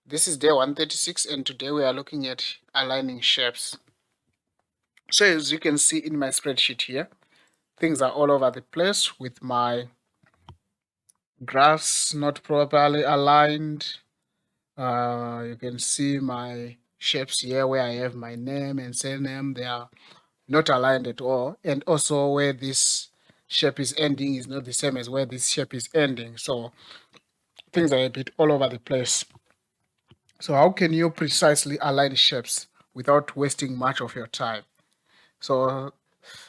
This is day 136 and today we are looking at aligning shapes. So as you can see in my spreadsheet here, things are all over the place with my graphs not properly aligned. You can see my shapes here where I have my name and surname. They are not aligned at all. And also where this shape is ending is not the same as where this shape is ending. So things are a bit all over the place. So how can you precisely align shapes without wasting much of your time? So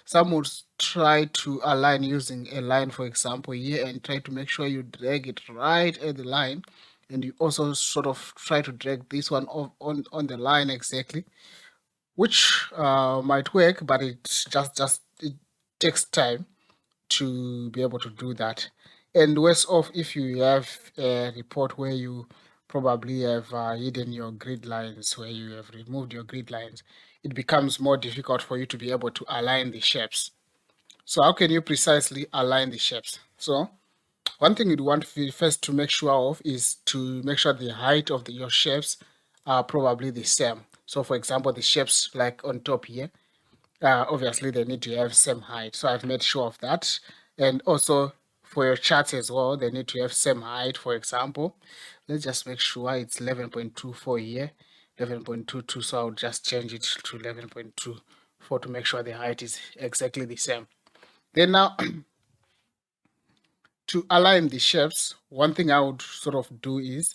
some would try to align using a line, for example, here, and try to make sure you drag it right at the line. And you also sort of try to drag this one on the line exactly, which might work, but it takes time to be able to do that. And worse off if you have a report where you probably have hidden your grid lines, where you have removed your grid lines, it becomes more difficult for you to be able to align the shapes. So how can you precisely align the shapes? So one thing you'd want first to make sure of is to make sure the height of your shapes are probably the same. So for example, the shapes like on top here, obviously they need to have same height. So I've made sure of that. And also for your charts as well, they need to have same height. For example, let's just make sure it's 11.24 here, 11.22. So I'll just change it to 11.24 to make sure the height is exactly the same. Then now, to align the shapes, one thing I would sort of do is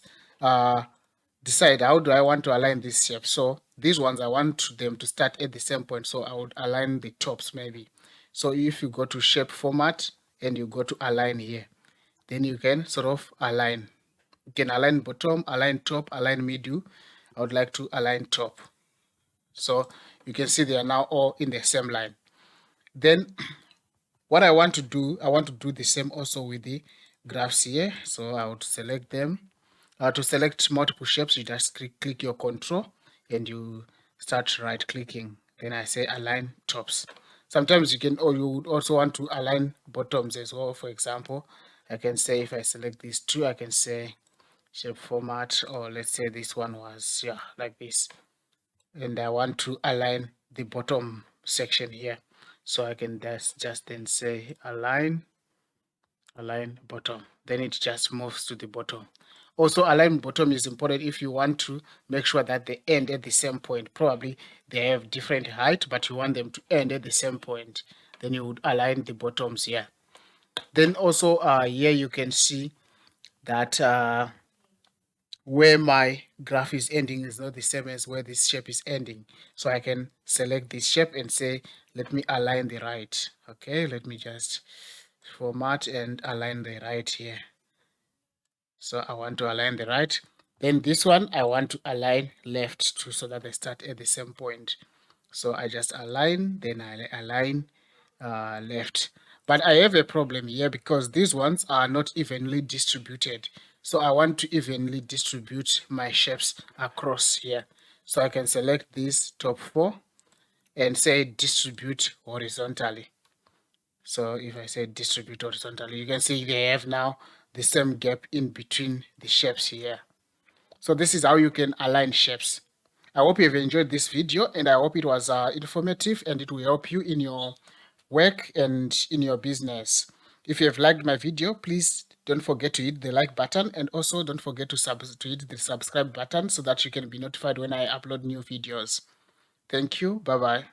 decide how do I want to align this shape. So these ones, I want them to start at the same point. So I would align the tops maybe. So if you go to shape format and you go to align here, then you can sort of align. You can align bottom, align top, align middle. I would like to align top. So you can see they are now all in the same line. Then what I want to do the same also with the graphs here. So I would select them. To select multiple shapes, you just click your control and you start right clicking. Then I say align tops. Sometimes you can, or you would also want to align bottoms as well. For example, I can say if I select these two, I can say shape format, or let's say this one was like this, and I want to align the bottom section here. So I can just then say align bottom, then it just moves to the bottom. Also, align bottom is important if you want to make sure that they end at the same point. Probably they have different height, but you want them to end at the same point. Then you would align the bottoms here. Then also here you can see that where my graph is ending is not the same as where this shape is ending. So I can select this shape and say, let me align the right. Okay, let me just format and align the right here. So I want to align the right. Then this one, I want to align left too, so that they start at the same point. So I just align, then I align left. But I have a problem here because these ones are not evenly distributed. So I want to evenly distribute my shapes across here. So I can select these top four and say distribute horizontally. So if I say distribute horizontally, you can see they have now the same gap in between the shapes here. So this is how you can align shapes. I hope you've enjoyed this video and I hope it was informative and it will help you in your work and in your business. If you have liked my video, please don't forget to hit the like button and also don't forget to hit the subscribe button so that you can be notified when I upload new videos. Thank you. Bye-bye.